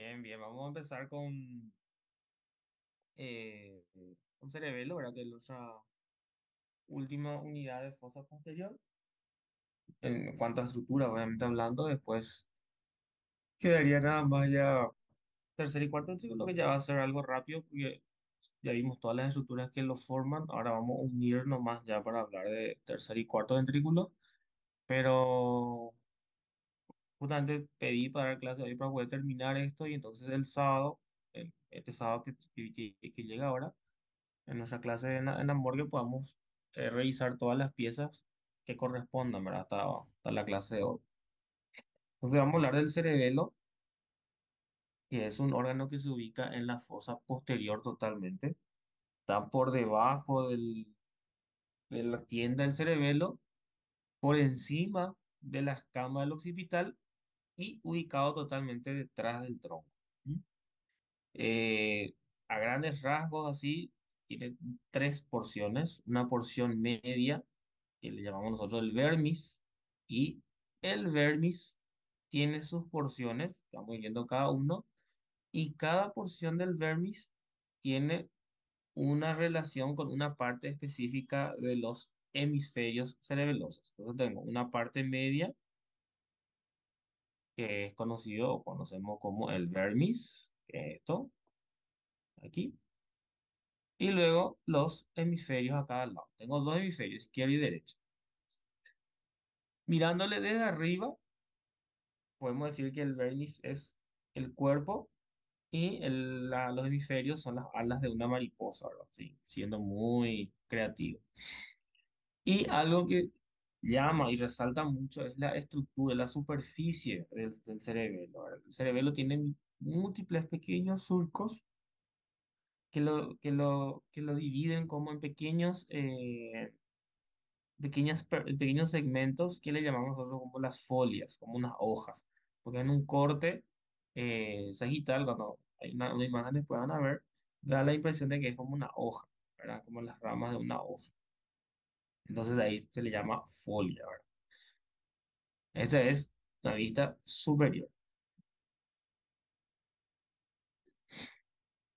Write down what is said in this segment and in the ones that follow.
Bien, bien, vamos a empezar eh, con cerebelo, ¿verdad? Que es nuestra última unidad de fosa posterior. En cuanto a estructura, obviamente hablando, después quedaría nada más ya tercer y cuarto ventrículo, que ya va a ser algo rápido, porque ya vimos todas las estructuras que lo forman. Ahora vamos a unir nomás ya para hablar de tercer y cuarto ventrículo, pero justamente pedí para dar clase hoy para poder terminar esto y entonces el sábado, este sábado que llega ahora en nuestra clase en la morgue podamos revisar todas las piezas que correspondan, ¿verdad? Hasta la clase de hoy. Entonces vamos a hablar del cerebelo, que es un órgano que se ubica en la fosa posterior totalmente. Está por debajo de la tienda del cerebelo, por encima de la escama del occipital y ubicado totalmente detrás del tronco. ¿Mm? Eh, a grandes rasgos, así, tiene tres porciones. Una porción media, que le llamamos nosotros el vermis, y el vermis tiene sus porciones, estamos viendo cada uno, y cada porción del vermis tiene una relación con una parte específica de los hemisferios cerebelosos. Entonces tengo una parte media, que es conocido o conocemos como el vermis, que es esto, aquí. Y luego los hemisferios a cada lado. Tengo dos hemisferios, izquierdo y derecho. Mirándole desde arriba, podemos decir que el vértice es el cuerpo y los hemisferios son las alas de una mariposa, ¿verdad? Sí, siendo muy creativo. Y algo que llama y resalta mucho es la estructura, la superficie del cerebelo, ¿verdad? El cerebelo tiene múltiples pequeños surcos que lo dividen como en pequeños segmentos que le llamamos nosotros como las folias, como unas hojas, porque en un corte sagital, cuando hay una imagen después van a ver, da la impresión de que es como una hoja, ¿verdad? Como las ramas de una hoja. Entonces ahí se le llama folia, ¿verdad? Esa es la vista superior.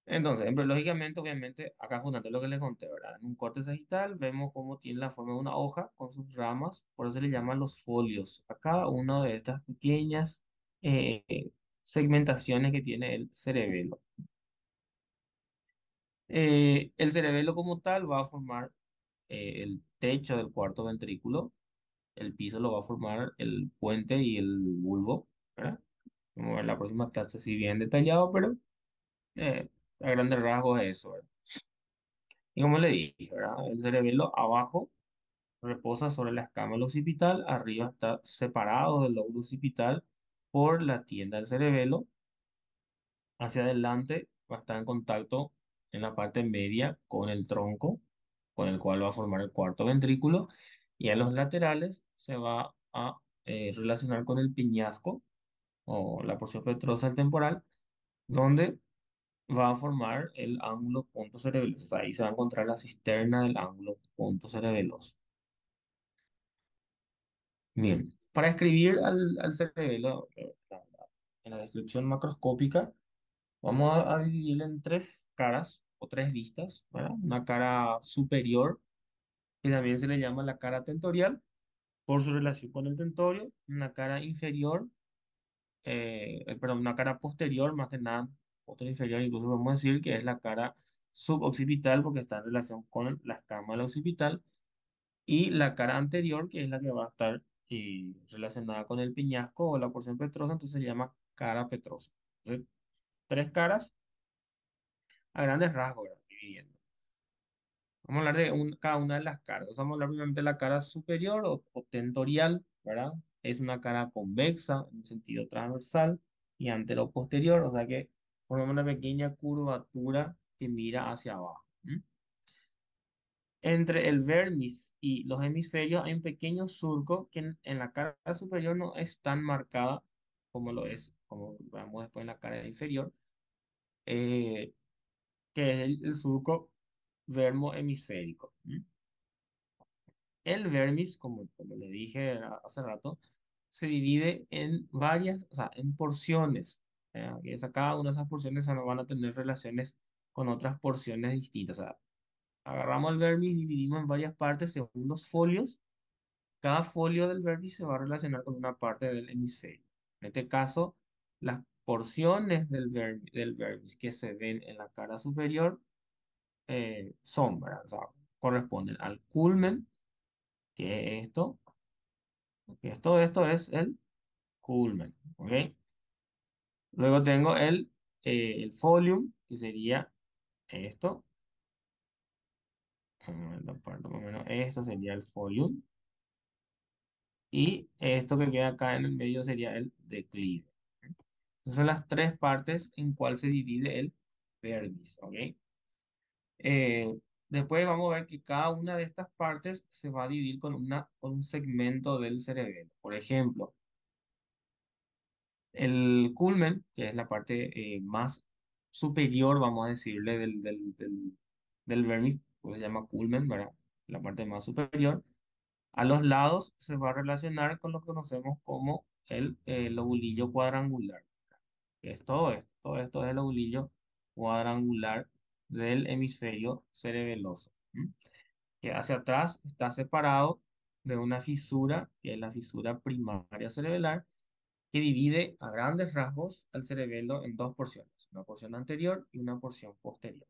Entonces, embriológicamente, obviamente, acá juntando lo que les conté, ¿verdad? En un corte sagital vemos cómo tiene la forma de una hoja con sus ramas, por eso se le llaman los folios a cada una de estas pequeñas segmentaciones que tiene el cerebelo. El cerebelo como tal va a formar el techo del cuarto ventrículo, el piso lo va a formar el puente y el bulbo, ¿verdad? Vamos a ver la próxima clase si bien detallado, pero a grandes rasgos es eso, ¿verdad? Y como le dije, ¿verdad? El cerebelo abajo reposa sobre la escama del occipital, arriba está separado del lóbulo occipital por la tienda del cerebelo, hacia adelante va a estar en contacto en la parte media con el tronco, con el cual va a formar el cuarto ventrículo, y a los laterales se va a relacionar con el piñasco o la porción petrosa del temporal, donde va a formar el ángulo punto cerebeloso. Ahí se va a encontrar la cisterna del ángulo punto cerebeloso. Bien, para escribir al cerebelo, en la descripción macroscópica, vamos a dividirlo en tres caras o tres vistas, ¿verdad? Una cara superior, que también se le llama la cara tentorial, por su relación con el tentorio. Una cara inferior, perdón, una cara posterior, más que nada, posterior inferior, incluso podemos decir que es la cara suboccipital, porque está en relación con la escama del occipital. Y la cara anterior, que es la que va a estar relacionada con el piñasco o la porción petrosa, entonces se llama cara petrosa. Entonces, tres caras a grandes rasgos, ¿verdad? Dividiendo. Vamos a hablar de cada una de las caras. Entonces, vamos a hablar primeramente de la cara superior o tentorial, ¿verdad? Es una cara convexa en sentido transversal y antero-posterior, o sea que forma una pequeña curvatura que mira hacia abajo. ¿M? Entre el vermis y los hemisferios hay un pequeño surco que en la cara superior no es tan marcada como lo es, como vemos después en la cara inferior, eh, que es el surco vermohemisférico. ¿M? El vermis, como le dije hace rato, se divide en varias, o sea, en porciones. Cada una de esas porciones no van a tener relaciones con otras porciones distintas. O sea, agarramos el vermis, dividimos en varias partes según los folios. Cada folio del vermis se va a relacionar con una parte del hemisferio. En este caso, las porciones del vermis que se ven en la cara superior son, ¿verdad? O sea, corresponden al culmen, que es esto, que es todo esto es el culmen, ¿ok? Luego tengo el folium, que sería esto, la parte más o menos, esto sería el folium, y esto que queda acá en el medio sería el declive. Esas son las tres partes en cual se divide el vermis, ¿ok? Después vamos a ver que cada una de estas partes se va a dividir con un segmento del cerebelo. Por ejemplo, el culmen, que es la parte más superior, vamos a decirle, del vermis, pues se llama culmen, ¿verdad? La parte más superior. A los lados se va a relacionar con lo que conocemos como el lobulillo cuadrangular, que es todo esto. Todo esto es el lobulillo cuadrangular del hemisferio cerebeloso, ¿m? Que hacia atrás está separado de una fisura, que es la fisura primaria cerebelar, que divide a grandes rasgos al cerebelo en dos porciones, una porción anterior y una porción posterior.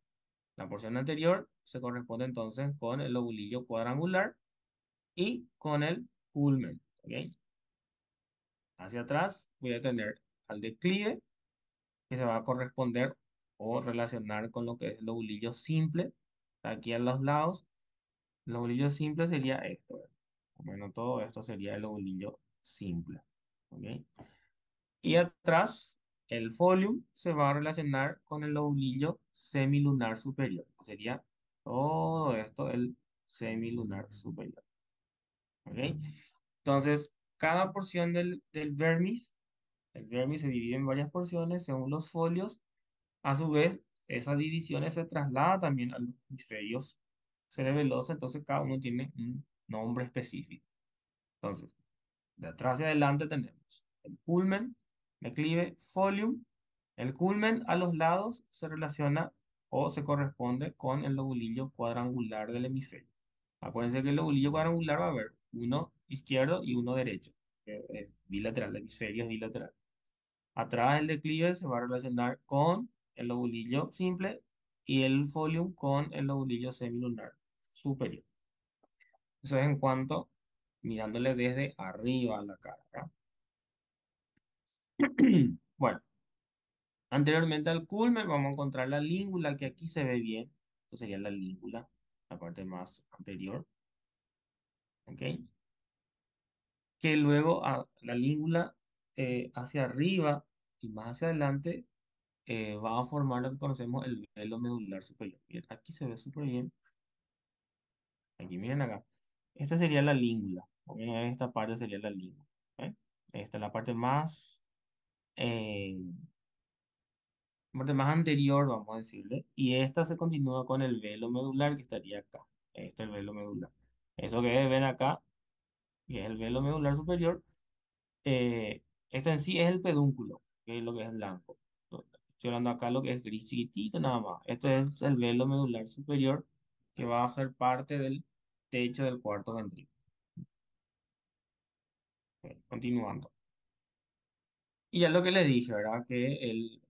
La porción anterior se corresponde entonces con el lobulillo cuadrangular y con el culmen, ¿ok? Hacia atrás voy a tener al declive, que se va a corresponder o relacionar con lo que es el lobulillo simple. Aquí a los lados, el lobulillo simple sería esto, ¿verdad? Bueno, todo esto sería el lobulillo simple, ¿ok? Y atrás, el folium se va a relacionar con el lobulillo semilunar superior. Sería todo esto el semilunar superior. ¿Ok? Entonces, cada porción del vermis, el vermis se divide en varias porciones según los folios. A su vez, esas divisiones se trasladan también a los hemisferios cerebelosos. Entonces, cada uno tiene un nombre específico. Entonces, de atrás hacia adelante tenemos el culmen, declive, folium. El culmen a los lados se relaciona o se corresponde con el lobulillo cuadrangular del hemisferio. Acuérdense que el lobulillo cuadrangular va a haber uno izquierdo y uno derecho, que es bilateral, el hemisferio es bilateral. Atrás el declive se va a relacionar con el lobulillo simple y el folium con el lobulillo semilunar superior. Eso es en cuanto mirándole desde arriba a la cara, ¿verdad? Bueno, anteriormente al culmen vamos a encontrar la língula, que aquí se ve bien. Esto sería la língula, la parte más anterior, ¿ok? Que luego a la língula hacia arriba y más hacia adelante va a formar lo que conocemos el velo medular superior. Bien, aquí se ve súper bien. Aquí miren acá. Esta sería la língula. ¿Ok? Esta parte sería la língula. ¿Ok? Esta es la eh, parte más anterior, vamos a decirle. Y esta se continúa con el velo medular que estaría acá. Este es el velo medular. Eso que ven acá, que es el velo medular superior, esto en sí es el pedúnculo, que es lo que es blanco. Estoy hablando acá lo que es gris chiquitito nada más. Esto es el velo medular superior que va a ser parte del techo del cuarto ventrículo. Ok, continuando. Y ya lo que les dije, ¿verdad? Que el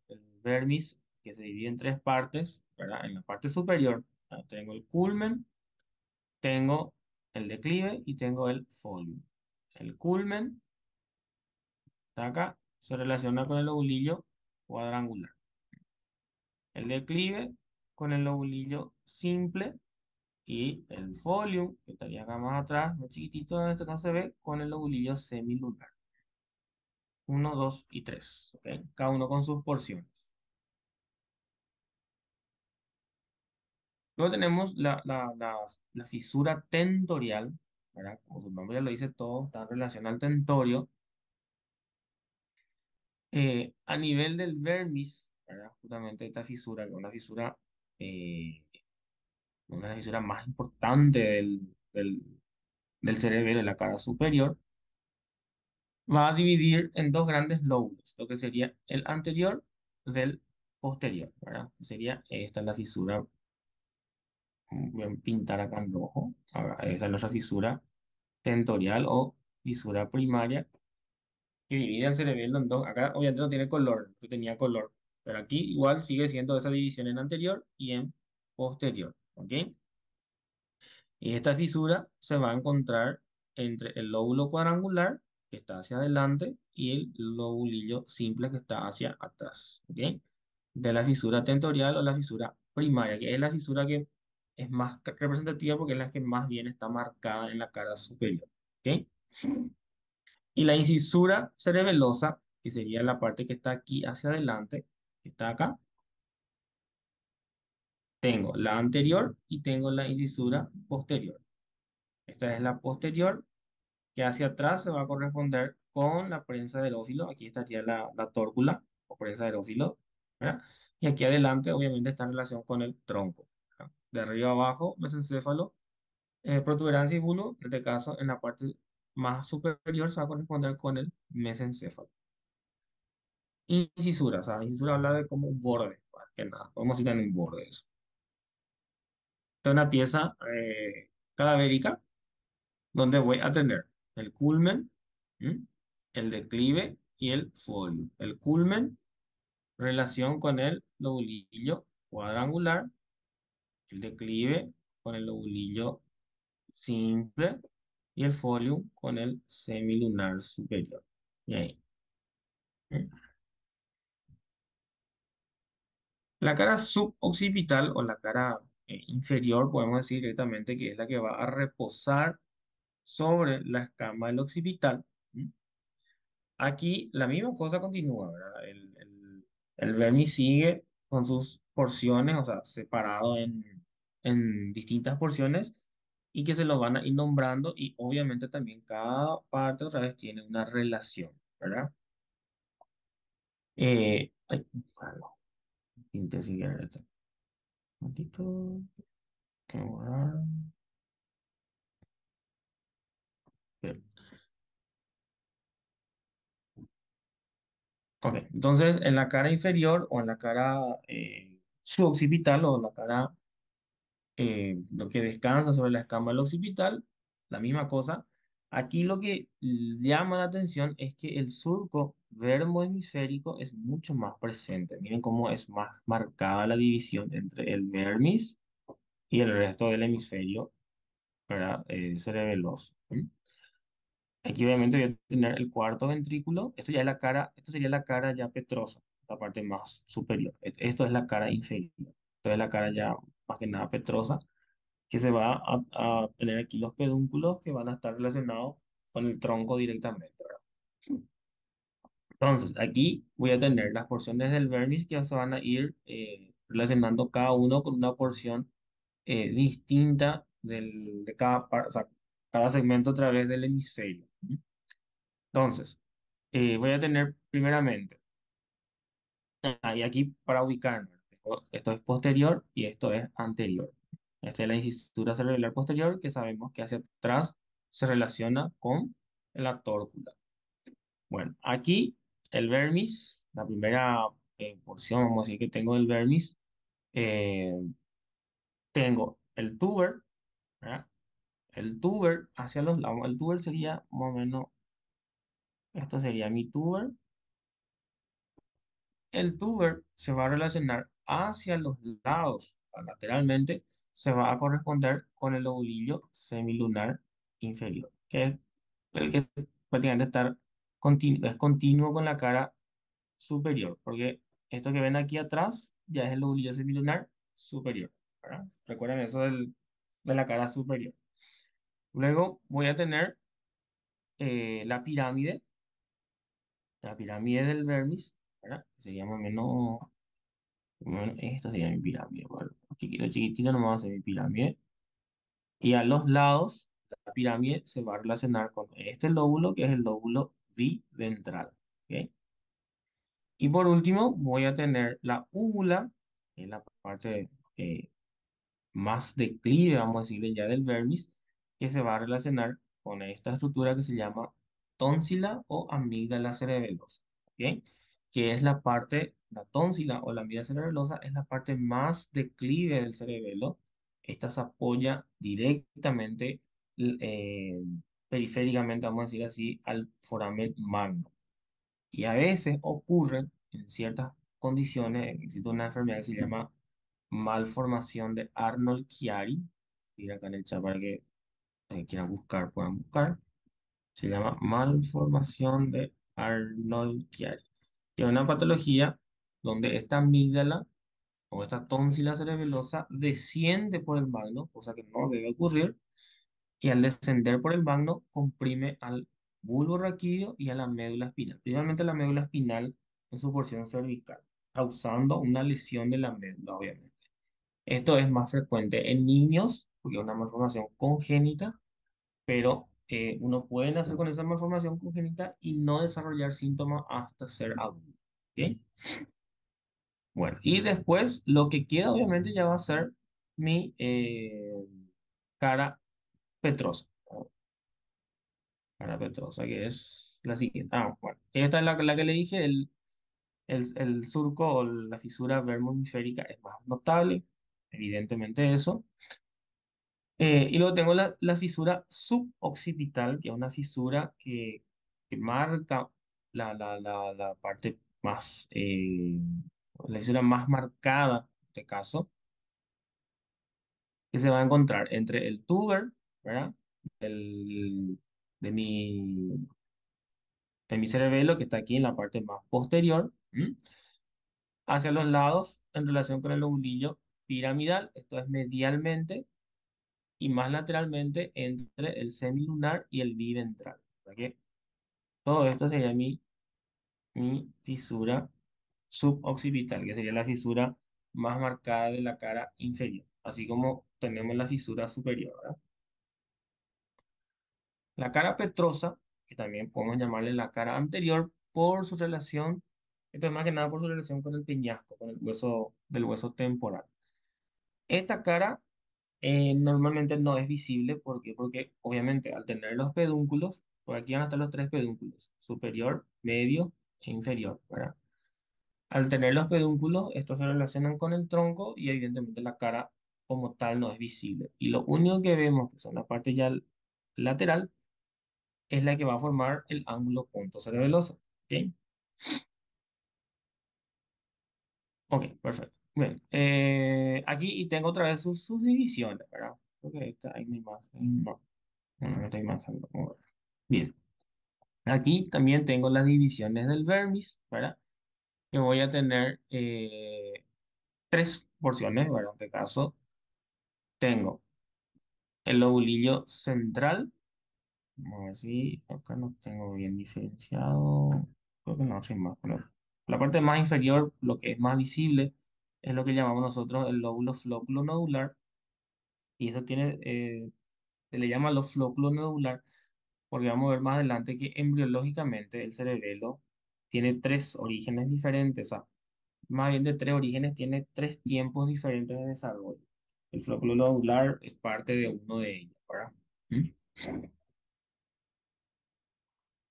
vermis, que se divide en tres partes, ¿verdad? En la parte superior, tengo el culmen, tengo el declive y tengo el folium. El culmen, está acá, se relaciona con el lobulillo cuadrangular. El declive con el lobulillo simple y el folium, que estaría acá más atrás, más chiquitito, en este caso se ve, con el lobulillo semilunar. Uno, 2 y 3, ¿ok? Cada uno con sus porciones. Luego tenemos la fisura tentorial, ¿verdad? Como su nombre ya lo dice, todo está en relación al tentorio. A nivel del vermis, ¿verdad? Justamente esta fisura, que es eh, una de las fisuras más importantes del cerebelo, en la cara superior, va a dividir en dos grandes lóbulos, lo que sería el anterior del posterior, ¿verdad? Sería esta la fisura, voy a pintar acá en rojo. Ahora, esa es nuestra fisura tentorial o fisura primaria que divide el cerebelo en dos. Acá obviamente no tiene color, no tenía color, pero aquí igual sigue siendo esa división en anterior y en posterior, ¿ok? Y esta fisura se va a encontrar entre el lóbulo cuadrangular, que está hacia adelante, y el lobulillo simple, que está hacia atrás, ¿ok? De la fisura tentorial o la fisura primaria, que es la fisura que es más representativa porque es la que más bien está marcada en la cara superior, ¿ok? Y la incisura cerebelosa, que sería la parte que está aquí hacia adelante, que está acá, tengo la anterior y tengo la incisura posterior. Esta es la posterior, que hacia atrás se va a corresponder con la prensa del ósilo. Aquí estaría la tórcula o prensa del ósilo, ¿verdad? Y aquí adelante, obviamente, está en relación con el tronco, ¿verdad? De arriba a abajo, mesencéfalo, protuberancia y bulbo. En este caso, en la parte más superior se va a corresponder con el mesencéfalo. Incisura, o sea, incisura habla de como un borde, más que nada. Podemos ir en un borde eso. Esta es una pieza cadavérica donde voy a tener el culmen, ¿m? El declive y el folio. El culmen, relación con el lobulillo cuadrangular, el declive con el lobulillo simple y el folio con el semilunar superior. Y ahí. ¿M? La cara suboccipital o la cara inferior, podemos decir directamente que es la que va a reposar sobre la escama del occipital. ¿M? Aquí la misma cosa continúa, ¿verdad? El vermis sigue con sus porciones, o sea, separado en distintas porciones y que se lo van a ir nombrando y obviamente también cada parte otra vez tiene una relación, ¿verdad? Ay, claro, pinté sin querer esto. Un momentito, que borrar. Bien. Ok, entonces en la cara inferior o en la cara suboccipital o la cara lo que descansa sobre la escama del occipital, la misma cosa. Aquí lo que llama la atención es que el surco vermohemisférico es mucho más presente. Miren cómo es más marcada la división entre el vermis y el resto del hemisferio, ¿verdad? Cerebeloso. ¿Mm? Aquí obviamente voy a tener el cuarto ventrículo. Esto ya es la cara, esto sería la cara ya petrosa, la parte más superior. Esto es la cara inferior. Esto es la cara ya más que nada petrosa, que se va a tener aquí los pedúnculos que van a estar relacionados con el tronco directamente, ¿verdad? Entonces, aquí voy a tener las porciones del vermis que se van a ir relacionando cada uno con una porción distinta de cada, o sea, cada segmento a través del hemisferio. ¿Mm? Entonces, voy a tener primeramente, y aquí para ubicarnos, esto es posterior y esto es anterior. Esta es la incisura cerebral posterior que sabemos que hacia atrás se relaciona con la tórcula. Bueno, aquí el vermis, la primera porción, vamos a decir que tengo del vermis, eh, tengo el tuber, ¿verdad? El tuber hacia los lados, el tuber sería más o menos, esto sería mi tuber. El tuber se va a relacionar hacia los lados, lateralmente, se va a corresponder con el lobulillo semilunar inferior, que es el que prácticamente es continuo con la cara superior, porque esto que ven aquí atrás ya es el lobulillo semilunar superior, ¿verdad? Recuerden eso de la cara superior. Luego voy a tener la pirámide del vermis, ¿verdad? Sería más o menos. Bueno, esta sería mi pirámide. Bueno, chiquito, chiquitito nomás va a ser mi pirámide. Y a los lados, la pirámide se va a relacionar con este lóbulo, que es el lóbulo biventral. ¿Ok? Y por último, voy a tener la úvula, que es la parte más declive, vamos a decirle ya del vermis, que se va a relacionar con esta estructura que se llama tónsila o amígdala cerebelosa. ¿Ok? Que es la parte la tónsila o la media cerebelosa es la parte más declive del cerebelo. Esta se apoya directamente, eh, periféricamente, vamos a decir así, al foramen magno. Y a veces ocurre en ciertas condiciones, existe una enfermedad que se llama malformación de Arnold-Chiari, y acá en el chat para que quieran buscar, puedan buscar. Se llama malformación de Arnold-Chiari, que es una patología donde esta amígdala o esta tónsila cerebelosa desciende por el magno, cosa que no debe ocurrir, y al descender por el magno comprime al bulbo raquídeo y a la médula espinal, principalmente la médula espinal en su porción cervical, causando una lesión de la médula, obviamente. Esto es más frecuente en niños, porque es una malformación congénita, pero uno puede nacer con esa malformación congénita y no desarrollar síntomas hasta ser adulto. ¿Ok? Bueno, y después lo que queda obviamente ya va a ser mi cara petrosa. Cara petrosa, que es la siguiente. Ah, bueno, esta es la que le dije, el surco o la fisura vermohemisférica es más notable, evidentemente eso. Y luego tengo la fisura suboccipital, que es una fisura que marca la parte más, la fisura más marcada, en este caso, que se va a encontrar entre el tuber, ¿verdad? El, de mi cerebelo, que está aquí en la parte más posterior, ¿m? Hacia los lados en relación con el lobulillo piramidal, esto es medialmente, y más lateralmente entre el semilunar y el biventral. ¿Ok? Todo esto sería mi fisura suboccipital, que sería la fisura más marcada de la cara inferior, así como tenemos la fisura superior, ¿verdad? La cara petrosa, que también podemos llamarle la cara anterior, por su relación, esto es más que nada por su relación con el peñasco, con el hueso del hueso temporal. Esta cara normalmente no es visible, ¿por qué? Porque obviamente al tener los pedúnculos, por aquí van a estar los tres pedúnculos, superior, medio e inferior, ¿verdad? Al tener los pedúnculos, estos se relacionan con el tronco y evidentemente la cara como tal no es visible. Y lo único que vemos, que son la parte ya lateral, es la que va a formar el ángulo punto cerebeloso. ¿Ok? Ok, perfecto. Bien, aquí y tengo otra vez sus divisiones, ¿verdad? Porque esta hay una imagen, no, no, esta imagen no. Vamos a ver. Bien, aquí también tengo las divisiones del vermis, ¿verdad? Que voy a tener tres porciones, ¿verdad? En este caso, tengo el lobulillo central. Vamos a ver si acá no tengo bien diferenciado. Creo que no, sin más. Pero la parte más inferior, lo que es más visible, es lo que llamamos nosotros el lóbulo flóculo nodular. Y eso tiene, se le llama los flóculo nodular, porque vamos a ver más adelante que embriológicamente el cerebelo tiene tres orígenes diferentes. O sea, más bien de tres orígenes, tiene tres tiempos diferentes de desarrollo. El flóculo nodular es parte de uno de ellos, ¿verdad? ¿Mm?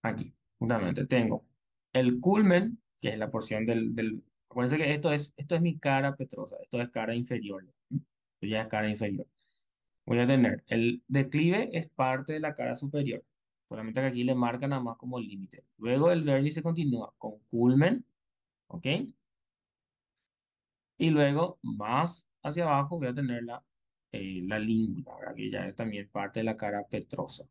Aquí, justamente tengo el culmen, que es la porción acuérdense que esto es mi cara petrosa, esto es cara inferior, ¿no? Esto ya es cara inferior. Voy a tener el declive, es parte de la cara superior, solamente que aquí le marca nada más como límite. Luego el vértice continúa con culmen, ¿ok? Y luego más hacia abajo voy a tener la língula, ¿verdad? Que ya es también parte de la cara petrosa.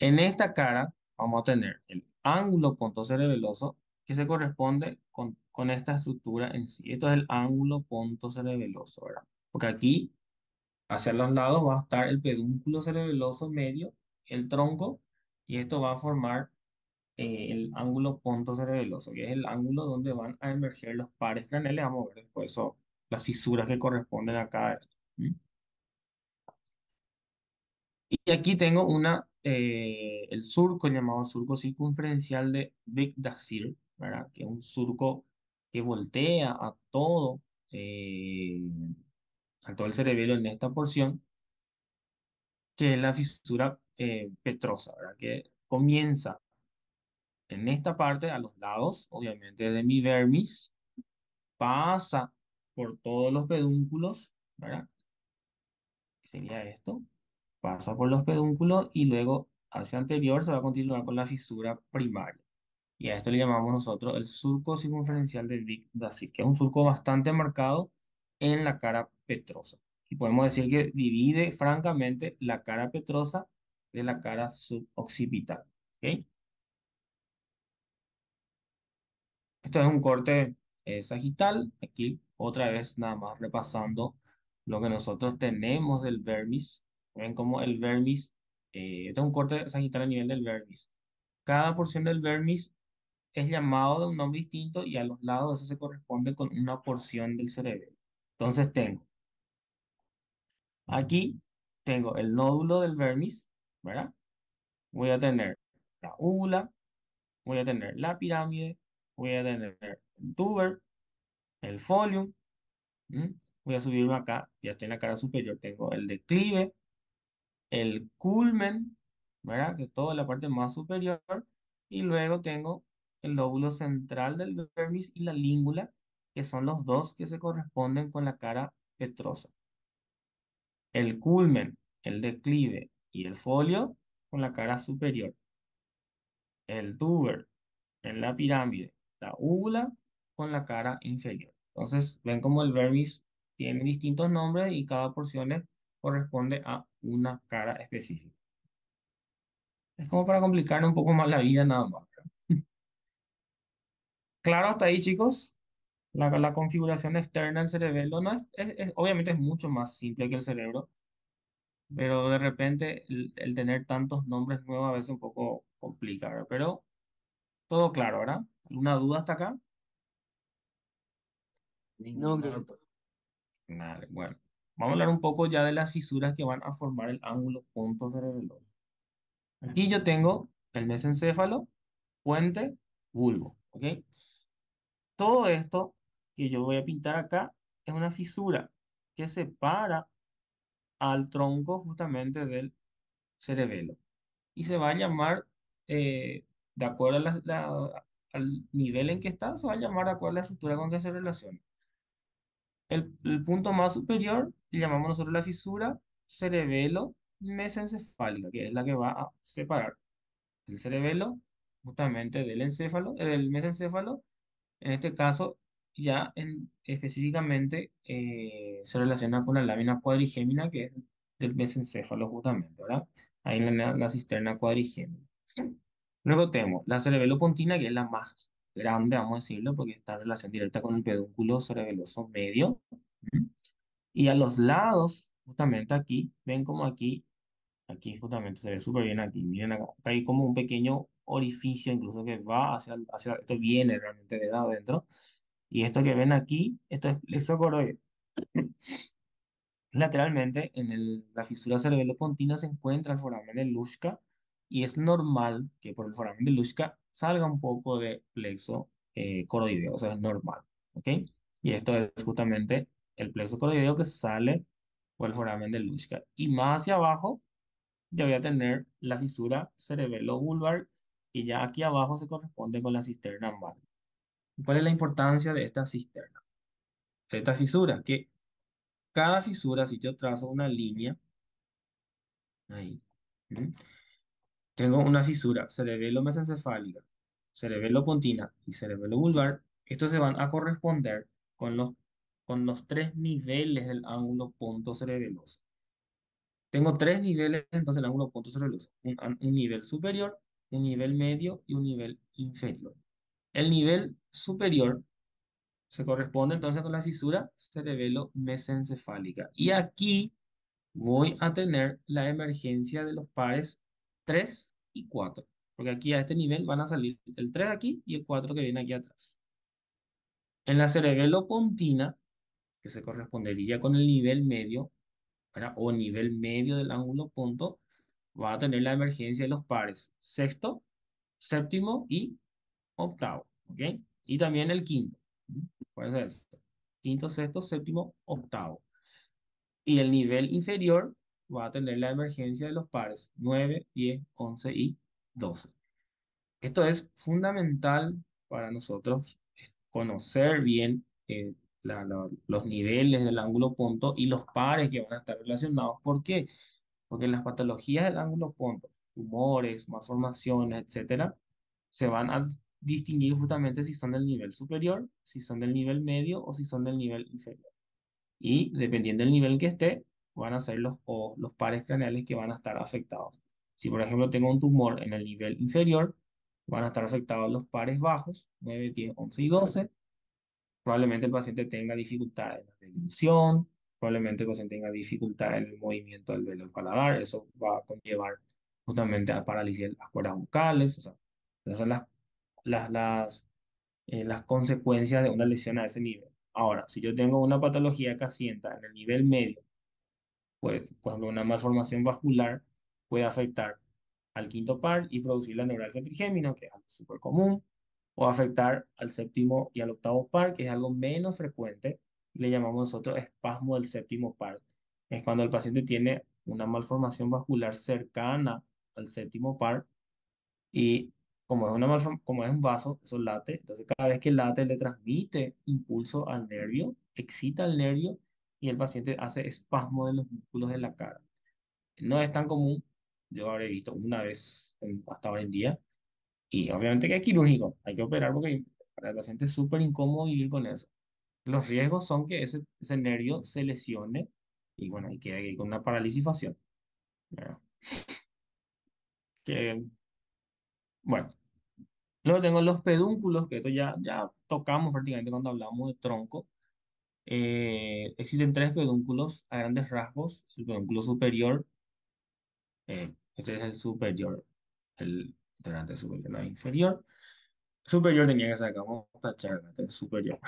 En esta cara vamos a tener el ángulo pontocerebeloso que se corresponde con esta estructura en sí. Esto es el ángulo pontocerebeloso, ¿verdad? Porque aquí, hacia los lados, va a estar el pedúnculo cerebeloso medio, el tronco, y esto va a formar el ángulo pontocerebeloso, que es el ángulo donde van a emerger los pares craneales. Vamos a ver después eso, las fisuras que corresponden a cada esto. ¿Mm? Y aquí tengo el surco llamado surco circunferencial de Big Dazir, ¿verdad? Que es un surco que voltea eh, a todo el cerebelo en esta porción, que es la fisura petrosa, ¿verdad? Que comienza En esta parte, a los lados, obviamente, de mi vermis, pasa por todos los pedúnculos, ¿verdad? Sería esto. Pasa por los pedúnculos y luego hacia anterior se va a continuar con la fisura primaria. Y a esto le llamamos nosotros el surco circunferencial de Vic-Dacier, que es un surco bastante marcado en la cara petrosa. Y podemos decir que divide francamente la cara petrosa de la cara suboccipital. ¿Ok? Esto es un corte sagital. Aquí otra vez nada más repasando lo que nosotros tenemos del vermis. Ven como el vermis, este es un corte sagital a nivel del vermis. Cada porción del vermis es llamado de un nombre distinto y a los lados eso se corresponde con una porción del cerebelo. Entonces tengo, aquí tengo el nódulo del vermis, ¿verdad? Voy a tener la úvula, voy a tener la pirámide, voy a tener el tuber, el folium. ¿Mm? Voy a subirme acá, ya estoy en la cara superior, tengo el declive, el culmen, ¿verdad? Que es toda la parte más superior, y luego tengo el lóbulo central del vermis y la língula, que son los dos que se corresponden con la cara petrosa. El culmen, el declive y el folio con la cara superior. El tuber en la pirámide, la úvula con la cara inferior. Entonces, ven como el vermis tiene distintos nombres y cada porción corresponde a una cara específica. Es como para complicar un poco más la vida nada más, ¿verdad? Claro, hasta ahí, chicos. La configuración externa del cerebelo no obviamente es mucho más simple que el cerebro, pero de repente el tener tantos nombres nuevos a veces un poco complica, ¿verdad? Pero todo claro, ¿verdad? ¿Alguna duda hasta acá? No, Ninguna. Nada, bueno, vamos a hablar un poco ya de las fisuras que van a formar el ángulo punto cerebeloso. Aquí yo tengo el mesencéfalo, puente, bulbo, ¿ok? Todo esto que yo voy a pintar acá es una fisura que separa al tronco justamente del cerebelo y se va a llamar, de acuerdo a al nivel en que está, se va a llamar de acuerdo a la estructura con que se relaciona. El punto más superior le llamamos nosotros la fisura cerebelo mesencefálica, que es la que va a separar el cerebelo justamente del encéfalo, del mesencéfalo. En este caso, ya específicamente se relaciona con la lámina cuadrigémina, que es del mesencéfalo justamente, ¿verdad? Ahí en la cisterna cuadrigémina. Luego tenemos la cerebelopontina, que es la más grande, vamos a decirlo, porque está en relación directa con el pedúnculo cerebeloso medio. ¿Mm? Y a los lados, justamente aquí, ven como aquí justamente se ve súper bien aquí. Miren acá, acá hay como un pequeño orificio incluso que va esto viene realmente de adentro. Y esto que ven aquí, esto es plexo coroideo. Lateralmente, en la fisura cerebelo-pontina se encuentra el foramen de Luschka y es normal que por el foramen de Luschka salga un poco de plexo coroideo, o sea, es normal, ¿ok? Y esto es justamente el plexo coroideo que sale por el foramen de Luschka. Y más hacia abajo, yo voy a tener la fisura cerebelo-vulvar, y ya aquí abajo se corresponde con la cisterna magna. ¿Cuál es la importancia de esta cisterna? De esta fisura, que cada fisura, si yo trazo una línea, ahí. ¿Mm? Tengo una fisura cerebelo-mesencefálica, cerebelo-pontina y cerebelo-vulvar. Estos se van a corresponder con los tres niveles del ángulo punto cerebeloso. Tengo tres niveles entonces del ángulo punto cerebeloso. Un nivel superior, un nivel medio y un nivel inferior. El nivel superior se corresponde entonces con la fisura cerebelo-mesencefálica. Y aquí voy a tener la emergencia de los pares 3 y 4, porque aquí a este nivel van a salir el 3 aquí y el 4 que viene aquí atrás. En la cerebelo-pontina, que se correspondería con el nivel medio, ¿verdad? O nivel medio del ángulo punto, va a tener la emergencia de los pares sexto, séptimo y octavo, ¿ok? Y también el quinto. Puede ser esto. Quinto, sexto, séptimo, octavo. Y el nivel inferior va a tener la emergencia de los pares 9, 10, 11 y 12. Esto es fundamental para nosotros conocer bien los niveles del ángulo punto y los pares que van a estar relacionados. ¿Por qué? Porque las patologías del ángulo punto, tumores, malformaciones, etcétera, se van a distinguir justamente si son del nivel superior, si son del nivel medio o si son del nivel inferior. Y dependiendo del nivel que esté, van a ser los pares craneales que van a estar afectados. Si, por ejemplo, tengo un tumor en el nivel inferior, van a estar afectados los pares bajos, 9, 10, 11 y 12. Probablemente el paciente tenga dificultad en la deglución, probablemente el paciente tenga dificultad en el movimiento del velo del paladar. Eso va a conllevar justamente a parálisis de las cuerdas vocales. O sea, esas son las, las, las consecuencias de una lesión a ese nivel. Ahora, si yo tengo una patología que asienta en el nivel medio, pues cuando una malformación vascular puede afectar al quinto par y producir la neuralgia trigémina, que es algo súper común, o afectar al séptimo y al octavo par, que es algo menos frecuente, y le llamamos nosotros espasmo del séptimo par. Es cuando el paciente tiene una malformación vascular cercana al séptimo par y como es un vaso, eso late, entonces cada vez que late le transmite impulso al nervio, excita al nervio y el paciente hace espasmo de los músculos de la cara. No es tan común, yo habré visto una vez hasta hoy en día, y obviamente que es quirúrgico, hay que operar porque para el paciente es súper incómodo vivir con eso. Los riesgos son que ese nervio se lesione y bueno, y quede ahí con una parálisis facial. ¿Verdad? Que, bueno. Luego tengo los pedúnculos, que esto ya tocamos prácticamente cuando hablamos de tronco. Existen tres pedúnculos a grandes rasgos. El pedúnculo superior, este es el superior, el delante superior, no inferior. Superior tenía que sacar, vamos a tachar, este es superior.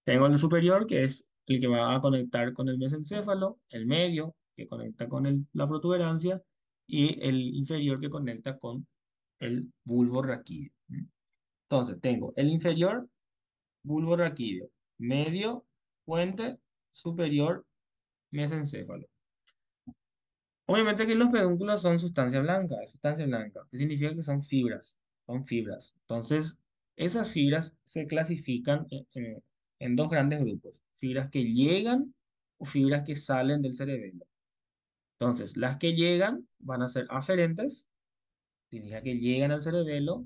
Tengo el superior, que es el que va a conectar con el mesencéfalo, el medio, que conecta con la protuberancia, y el inferior, que conecta con el bulbo raquídeo. Entonces, tengo el inferior, bulbo raquídeo, medio, puente, superior, mesencéfalo. Obviamente que los pedúnculos son sustancia blanca, es sustancia blanca, que significa que son fibras. Entonces, esas fibras se clasifican en dos grandes grupos, fibras que llegan o fibras que salen del cerebelo. Entonces, las que llegan van a ser aferentes, significa que llegan al cerebelo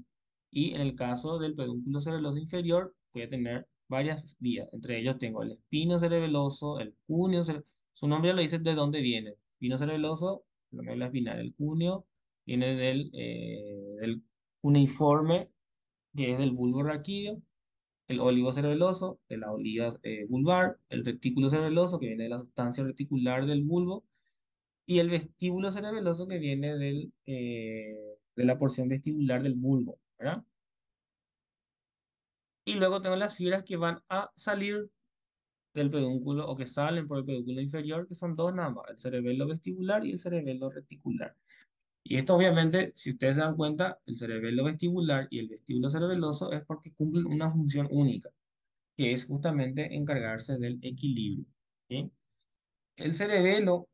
y en el caso del pedúnculo cerebeloso inferior puede tener varias vías. Entre ellos tengo el espino cerebeloso, el cúneo cerebeloso. Su nombre ya lo dice de dónde viene. Espino cerebeloso, la médula espinal. El cúneo viene del cuneiforme, que es del bulbo raquídeo. El óligo cerebeloso, de la oliva vulvar. El retículo cerebeloso, que viene de la sustancia reticular del bulbo y el vestíbulo cerebeloso que viene de la porción vestibular del bulbo, ¿verdad? Y luego tengo las fibras que van a salir del pedúnculo o que salen por el pedúnculo inferior, que son dos nada más, el cerebelo vestibular y el cerebelo reticular. Y esto obviamente, si ustedes se dan cuenta, el cerebelo vestibular y el vestíbulo cerebeloso es porque cumplen una función única, que es justamente encargarse del equilibrio. ¿Sí? El cerebelo,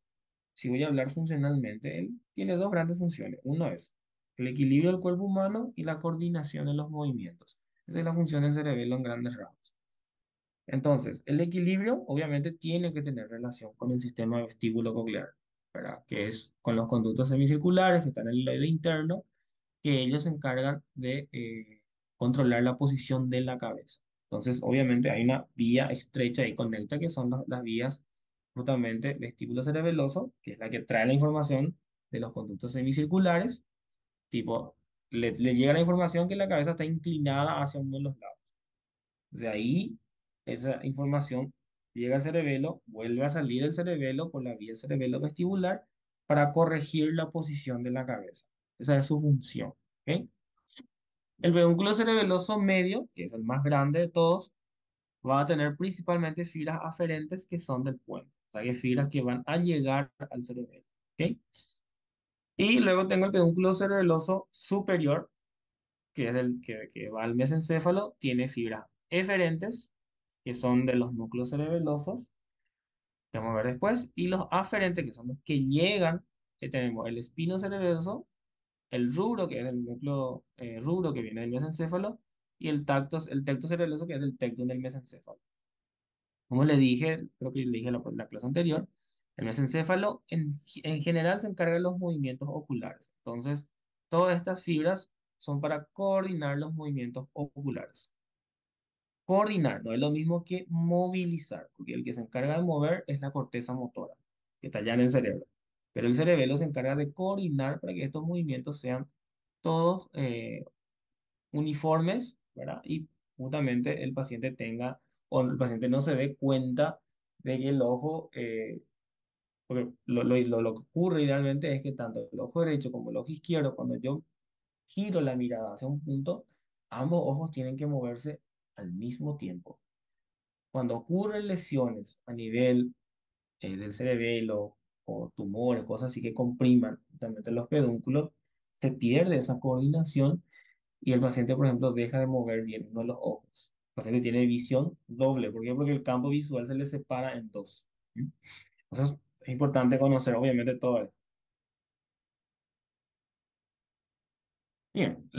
si voy a hablar funcionalmente, él tiene dos grandes funciones. Uno es el equilibrio del cuerpo humano y la coordinación de los movimientos. Esa es la función del cerebelo en grandes rasgos. Entonces, el equilibrio obviamente tiene que tener relación con el sistema vestíbulo-coclear, ¿verdad? Que es con los conductos semicirculares que están en el oído interno, que ellos se encargan de controlar la posición de la cabeza. Entonces, obviamente hay una vía estrecha y conecta que son las vías justamente vestíbulo cerebeloso, que es la que trae la información de los conductos semicirculares, tipo, le llega la información que la cabeza está inclinada hacia uno de los lados. De ahí, esa información llega al cerebelo, vuelve a salir del cerebelo por la vía cerebelo vestibular para corregir la posición de la cabeza. Esa es su función. ¿Ok? El pedúnculo cerebeloso medio, que es el más grande de todos, va a tener principalmente fibras aferentes que son del puente. O sea, que fibras que van a llegar al cerebelo. ¿Ok? Y luego tengo el pedúnculo cerebeloso superior, que es el que va al mesencéfalo, tiene fibras eferentes, que son de los núcleos cerebelosos, que vamos a ver después, y los aferentes, que son los que llegan, que tenemos el espino cerebeloso, el rubro, que es el núcleo rubro que viene del mesencéfalo, y el tecto cerebeloso, que es el tecto del mesencéfalo. Como le dije, creo que le dije en la clase anterior, el mesencéfalo en general se encarga de los movimientos oculares. Entonces, todas estas fibras son para coordinar los movimientos oculares. Coordinar no es lo mismo que movilizar, porque el que se encarga de mover es la corteza motora, que está allá en el cerebro. Pero el cerebelo se encarga de coordinar para que estos movimientos sean todos uniformes, ¿verdad? Y justamente el paciente tenga, o el paciente no se dé cuenta de que el ojo, porque lo que ocurre idealmente es que tanto el ojo derecho como el ojo izquierdo, cuando yo giro la mirada hacia un punto, ambos ojos tienen que moverse al mismo tiempo. Cuando ocurren lesiones a nivel del cerebelo o tumores, cosas así que compriman justamente los pedúnculos, se pierde esa coordinación y el paciente, por ejemplo, deja de mover bien uno de los ojos. El paciente tiene visión doble. ¿Por qué? Porque el campo visual se le separa en dos. ¿Mm? Entonces, es importante conocer, obviamente, todo esto. Bien,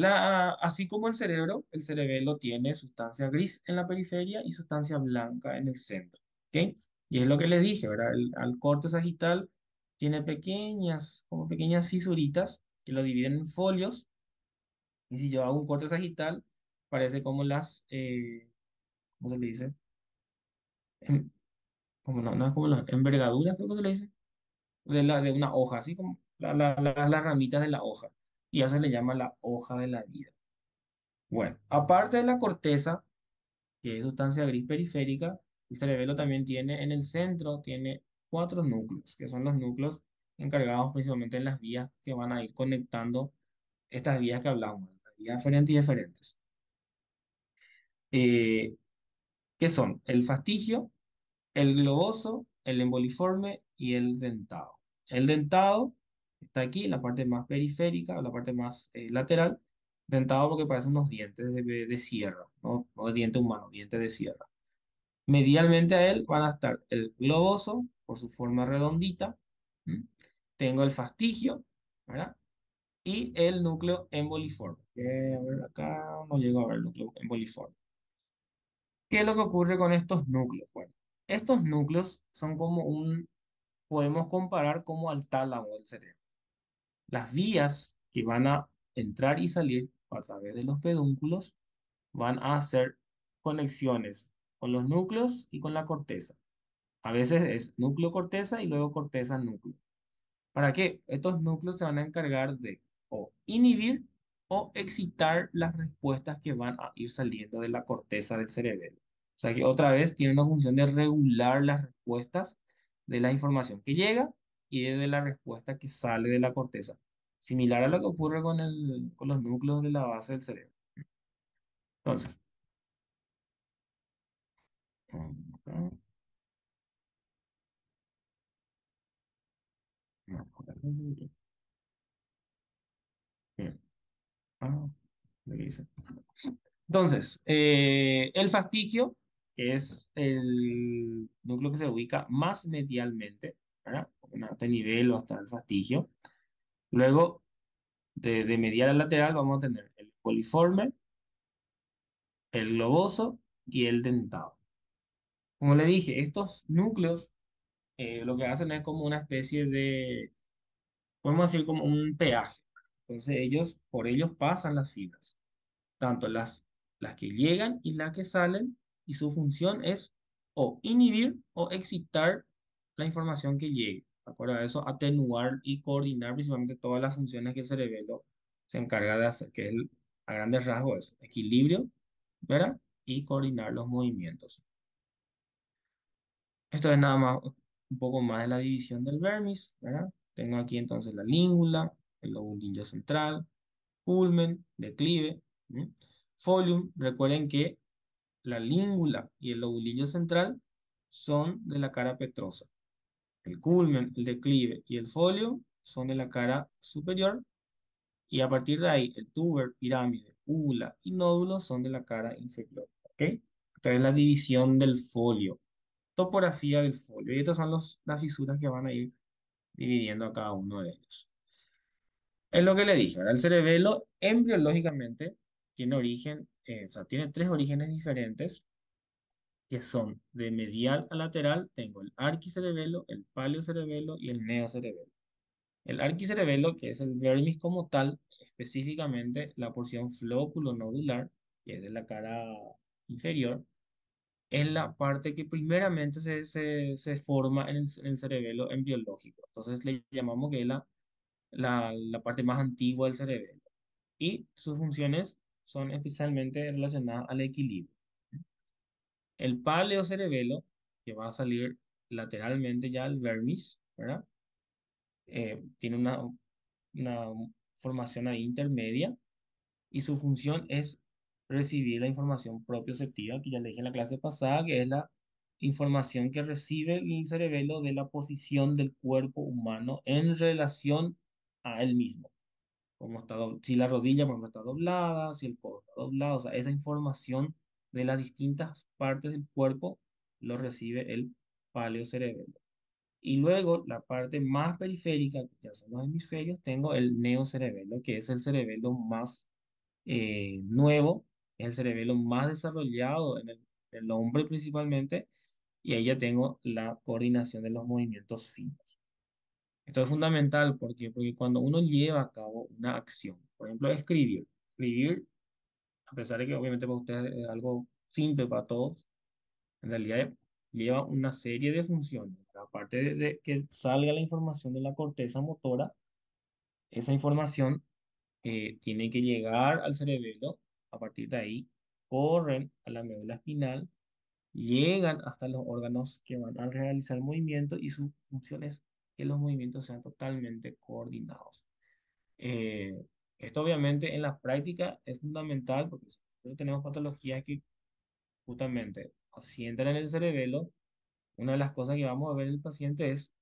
así como el cerebelo tiene sustancia gris en la periferia y sustancia blanca en el centro. ¿Ok? Y es lo que les dije, ¿verdad? Al corte sagital tiene pequeñas, como pequeñas fisuritas que lo dividen en folios. Y si yo hago un corte sagital, parece como ¿cómo se le dice? Em, Como no es como las envergaduras, creo que se le dice, de una hoja, así como las ramitas de la hoja. Y eso se le llama la hoja de la vida. Bueno, aparte de la corteza, que es sustancia gris periférica, el cerebelo también tiene en el centro, tiene cuatro núcleos, que son los núcleos encargados principalmente en las vías que van a ir conectando estas vías que hablamos, las vías aferentes y deferentes. Eh, ¿Qué son? El fastigio, el globoso, el emboliforme y el dentado. El dentado está aquí, en la parte más periférica, la parte más lateral. Dentado porque parecen unos dientes de sierra, ¿no? No de diente humano, dientes de sierra. Medialmente a él van a estar el globoso, por su forma redondita. ¿M? Tengo el fastigio, ¿verdad? Y el núcleo emboliforme. A ver, acá no llego a ver el núcleo emboliforme. ¿Qué es lo que ocurre con estos núcleos? Bueno, estos núcleos son como podemos comparar como al tálamo del cerebro. Las vías que van a entrar y salir a través de los pedúnculos van a hacer conexiones con los núcleos y con la corteza. A veces es núcleo-corteza y luego corteza-núcleo. ¿Para qué? Estos núcleos se van a encargar de o inhibir o excitar las respuestas que van a ir saliendo de la corteza del cerebelo. O sea que otra vez tiene una función de regular las respuestas de la información que llega y de la respuesta que sale de la corteza. Similar a lo que ocurre con los núcleos de la base del cerebro. Entonces, acá, no, bien, ah, lo que dice. Entonces, el fastigio, que es el núcleo que se ubica más medialmente, ¿verdad? Hasta el nivel o hasta el fastigio. Luego, de medial a lateral, vamos a tener el poliforme, el globoso y el dentado. Como le dije, estos núcleos lo que hacen es como una especie de, podemos decir, como un peaje. Entonces, por ellos pasan las fibras. Tanto las que llegan y las que salen, y su función es o inhibir o excitar la información que llegue. ¿De acuerdo a eso? Atenuar y coordinar principalmente todas las funciones que el cerebelo se encarga de hacer, que es a grandes rasgos es equilibrio, ¿verdad? Y coordinar los movimientos. Esto es nada más, un poco más de la división del vermis, ¿verdad? Tengo aquí entonces la língula, el lobulillo central, culmen, declive, ¿m? Folium. Recuerden que la língula y el lobulillo central son de la cara petrosa. El culmen, el declive y el folium son de la cara superior. Y a partir de ahí, el tuber, pirámide, úvula y nódulo son de la cara inferior. ¿Ok? Esta es la división del folio. Topografía del folio. Y estas son las fisuras que van a ir dividiendo a cada uno de ellos. Es lo que le dije, ¿verdad? El cerebelo embriológicamente tiene origen, o sea, tiene tres orígenes diferentes que son de medial a lateral. Tengo el arquicerebelo, el paleocerebelo y el neocerebelo. El arquicerebelo, que es el vermis como tal, específicamente la porción flóculo-nodular, que es de la cara inferior, es la parte que primeramente se forma en el cerebelo embriológico. Entonces le llamamos que es la parte más antigua del cerebelo. Y sus funciones son especialmente relacionadas al equilibrio. El paleocerebelo, que va a salir lateralmente ya el vermis, ¿verdad? Tiene una formación ahí intermedia y su función es recibir la información propioceptiva, que ya le dije en la clase pasada, que es la información que recibe el cerebelo de la posición del cuerpo humano en relación a él mismo. Como está, si la rodilla, por ejemplo, está doblada, si el codo está doblado, o sea, esa información de las distintas partes del cuerpo lo recibe el paleocerebelo. Y luego, la parte más periférica, que ya son los hemisferios, tengo el neocerebelo, que es el cerebelo más nuevo, es el cerebelo más desarrollado en el hombre principalmente, y ahí ya tengo la coordinación de los movimientos finos. Esto es fundamental porque cuando uno lleva a cabo una acción, por ejemplo, escribir, a pesar de que obviamente para ustedes es algo simple para todos, en realidad lleva una serie de funciones. Aparte de que salga la información de la corteza motora, esa información tiene que llegar al cerebelo, a partir de ahí corren a la médula espinal, llegan hasta los órganos que van a realizar el movimiento y su función es que los movimientos sean totalmente coordinados. Eh, Esto obviamente en la práctica es fundamental porque si nosotros tenemos patologías que justamente si entran en el cerebelo, una de las cosas que vamos a ver en el paciente es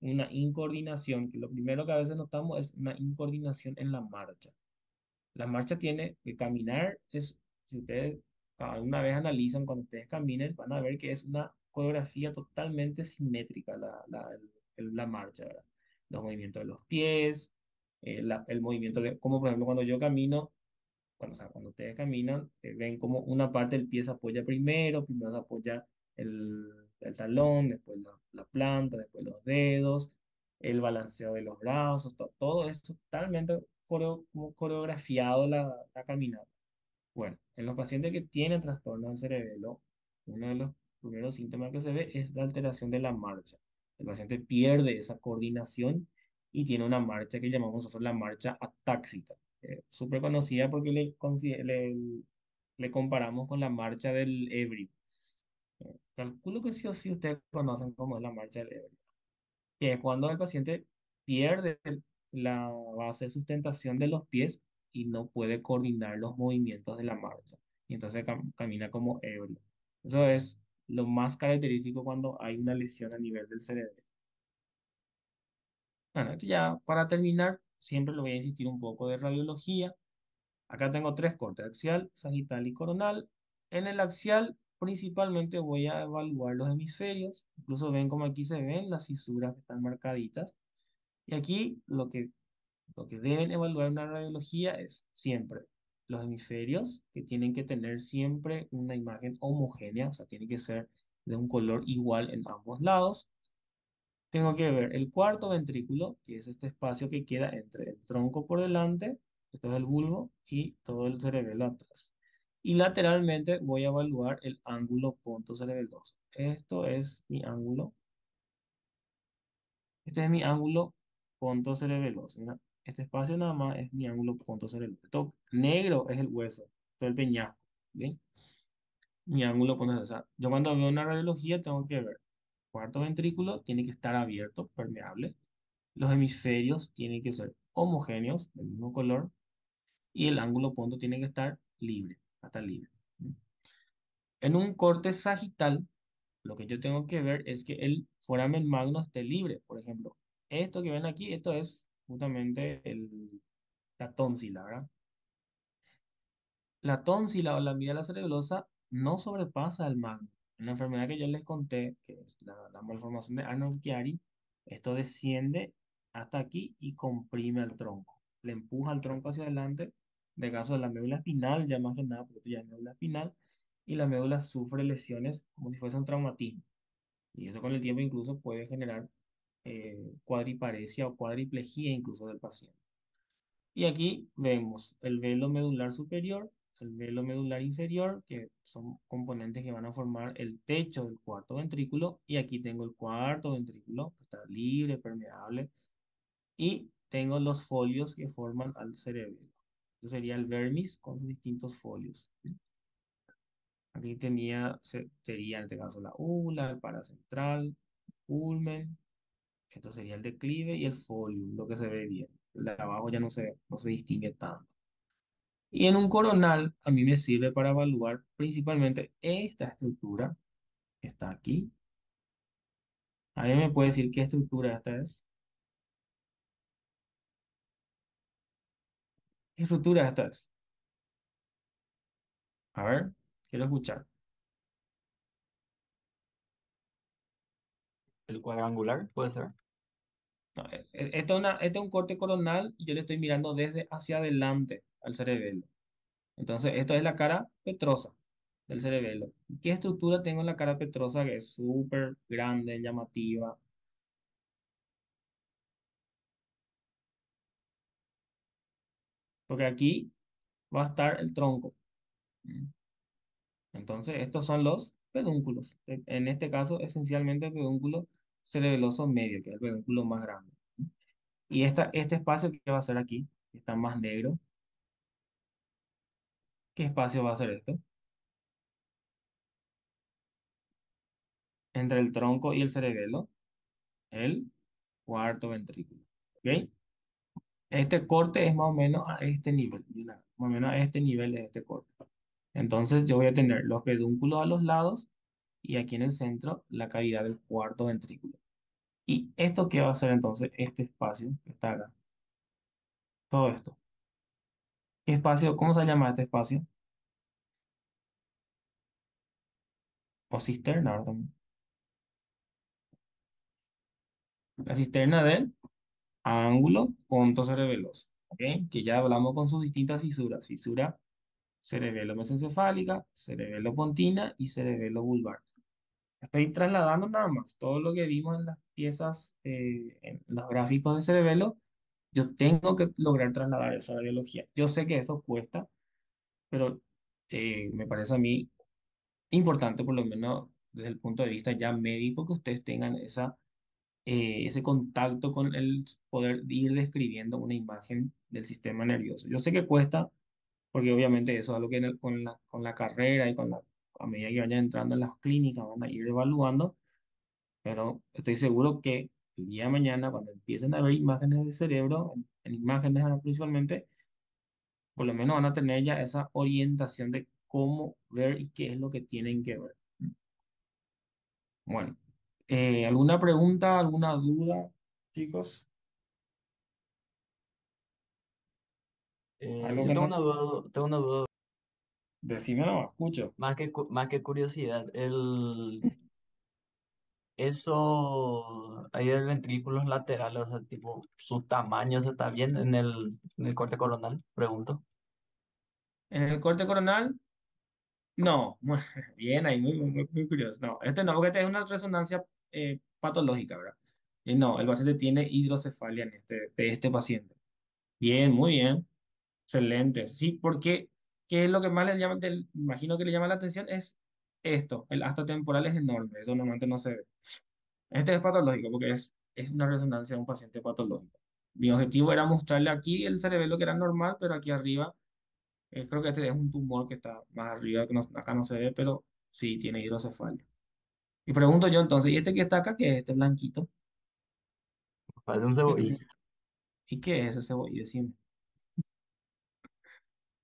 una incoordinación, que lo primero que a veces notamos es una incoordinación en la marcha. La marcha tiene, el caminar es, si ustedes alguna vez analizan cuando ustedes caminen, van a ver que es una coreografía totalmente simétrica la marcha, ¿verdad? Los movimientos de los pies, el movimiento de, como por ejemplo cuando yo camino, o sea, cuando ustedes caminan, ven como una parte del pie se apoya primero se apoya el talón, después la planta, después los dedos, el balanceo de los brazos, todo es totalmente como coreografiado la caminata. Bueno, en los pacientes que tienen trastorno del cerebelo, uno de los primeros síntomas que se ve es la alteración de la marcha. El paciente pierde esa coordinación y tiene una marcha que llamamos nosotros la marcha atáxica, súper conocida porque le comparamos con la marcha del ebrio. Calculo que sí o sí ustedes conocen cómo es la marcha del ebrio, que es cuando el paciente pierde la base de sustentación de los pies y no puede coordinar los movimientos de la marcha. Y entonces camina como ebrio. Eso es lo más característico cuando hay una lesión a nivel del cerebro. Bueno, esto ya para terminar, siempre le voy a insistir un poco de radiología. Acá tengo tres cortes, axial, sagital y coronal. En el axial, principalmente voy a evaluar los hemisferios. Incluso ven como aquí se ven las fisuras que están marcaditas. Y aquí lo que deben evaluar en una radiología es siempre los hemisferios, que tienen que tener siempre una imagen homogénea, o sea, tiene que ser de un color igual en ambos lados. Tengo que ver el cuarto ventrículo, que es este espacio que queda entre el tronco por delante, esto es el bulbo, y todo el cerebelo atrás. Y lateralmente voy a evaluar el ángulo pontocerebeloso. Este es mi ángulo pontocerebeloso. Mira, este espacio nada más es mi ángulo pontocerebeloso. Esto negro es el hueso, esto es el peñasco, ¿bien? Mi ángulo pontocerebeloso. O sea, yo cuando veo una radiología tengo que ver, cuarto ventrículo tiene que estar abierto, permeable. Los hemisferios tienen que ser homogéneos, del mismo color, y el ángulo punto tiene que estar libre, hasta libre. En un corte sagital, lo que yo tengo que ver es que el foramen magno esté libre. Por ejemplo, esto que ven aquí, esto es justamente la tónsila, ¿verdad? La tónsila o la amígdala cerebelosa no sobrepasa el magno. En la enfermedad que yo les conté, que es la malformación de Arnold-Chiari, esto desciende hasta aquí y comprime el tronco. le empuja el tronco hacia adelante, de caso de la médula espinal, ya más que nada, porque esto ya es médula espinal, y la médula sufre lesiones como si fuese un traumatismo. Y eso con el tiempo incluso puede generar cuadriparesia o cuadriplejía incluso del paciente. Y aquí vemos el velo medular superior, el velo medular inferior, que son componentes que van a formar el techo del cuarto ventrículo. Y aquí tengo el cuarto ventrículo, que está libre, permeable. Y tengo los folios que forman al cerebelo. Eso sería el vermis con sus distintos folios. Aquí sería en este caso la úvula, el paracentral, ulmen. Esto sería el declive y el folium, lo que se ve bien. El de abajo ya no se distingue tanto. Y en un coronal a mí me sirve para evaluar principalmente esta estructura que está aquí. ¿Alguien me puede decir qué estructura esta es? ¿Qué estructura esta es? A ver, quiero escuchar. El cuadrangular, puede ser. No, este es un corte coronal y yo le estoy mirando desde hacia adelante al cerebelo. Entonces, esto es la cara petrosa del cerebelo. ¿Qué estructura tengo en la cara petrosa que es súper grande, llamativa? Porque aquí va a estar el tronco. ¿Mm? Entonces, estos son los pedúnculos. En este caso, esencialmente el pedúnculo cerebeloso medio, que es el pedúnculo más grande. Y este espacio que va a ser aquí, que está más negro, ¿qué espacio va a ser este? Entre el tronco y el cerebelo, el cuarto ventrículo. ¿Ok? Este corte es más o menos a este nivel. Mira, más o menos a este nivel es este corte. Entonces, yo voy a tener los pedúnculos a los lados y aquí en el centro la cavidad del cuarto ventrículo. ¿Y esto qué va a hacer entonces? Este espacio que está acá. Todo esto. ¿Qué espacio? ¿Cómo se llama este espacio? O cisterna, ¿verdad? También. La cisterna del ángulo pontocerebeloso. ¿Ok? Que ya hablamos con sus distintas fisuras. Fisura cerebelo-mesencefálica, cerebelo-pontina y cerebelo-vulvar. Estoy trasladando nada más todo lo que vimos en las piezas, en los gráficos del cerebelo. Yo tengo que lograr trasladar eso a la biología. Yo sé que eso cuesta, pero me parece a mí importante, por lo menos desde el punto de vista ya médico, que ustedes tengan ese contacto con el poder ir describiendo una imagen del sistema nervioso. Yo sé que cuesta, porque obviamente eso es algo que con la carrera y a medida que vayan entrando en las clínicas van a ir evaluando, pero estoy seguro que el día de mañana, cuando empiecen a ver imágenes del cerebro, en imágenes principalmente, por lo menos van a tener ya esa orientación de cómo ver y qué es lo que tienen que ver. Bueno, ¿alguna pregunta, alguna duda, chicos? Algo Yo que tengo no, una duda, decime, no, escucho. más que curiosidad. Eso, ahí el ventrículos laterales, o sea, tipo, su tamaño, ¿se está bien en el corte coronal? Pregunto. En el corte coronal, no, bien ahí, muy curioso. No, este no, porque este es una resonancia patológica, ¿verdad? Y no, el paciente tiene hidrocefalia de este paciente. Bien, muy bien, excelente. Sí, porque, ¿qué es lo que más le llama, imagino que le llama la atención? Es esto, el asta temporal es enorme, eso normalmente no se ve. Este es patológico porque es una resonancia de un paciente patológico. Mi objetivo era mostrarle aquí el cerebelo que era normal, pero aquí arriba, creo que este es un tumor que está más arriba, que acá no se ve, pero sí tiene hidrocefalia. Y pregunto yo entonces, ¿y este que está acá, qué es este blanquito? Parece un ¿Qué tiene? cebollín. ¿Y qué es ese cebolla? Decime.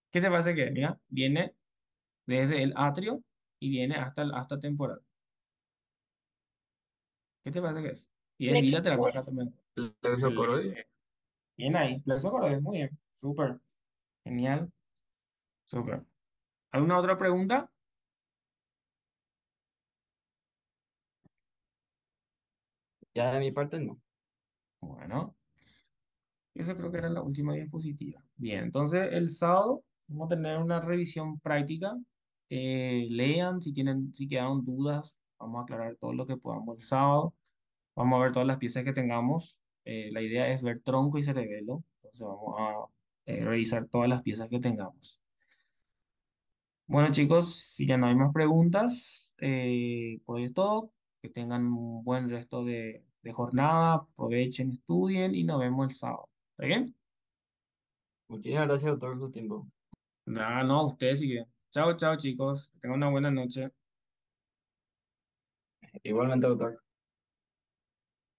¿Qué se parece que? Mira, viene desde el atrio y viene hasta el asta temporal. ¿Qué te parece que es? Y es bilateral por acá también. El isocoroide. Excelente. Bien ahí. Lo hizo muy bien. Súper. Genial. Súper. ¿Alguna otra pregunta? Ya de mi parte no. Bueno. Eso creo que era la última diapositiva. Bien, entonces el sábado vamos a tener una revisión práctica. Lean si tienen, si quedaron dudas, vamos a aclarar todo lo que podamos el sábado. Vamos a ver todas las piezas que tengamos. La idea es ver tronco y cerebelo. Entonces vamos a revisar todas las piezas que tengamos. Bueno, chicos, si ya no hay más preguntas, por hoy es todo. Que tengan un buen resto de jornada, aprovechen, estudien y nos vemos el sábado. ¿Está bien? Muchísimas gracias, doctor, por su tiempo. Nada, no, ustedes siguen. Chao, chao, chicos. Que tengan una buena noche. Igualmente, doctor.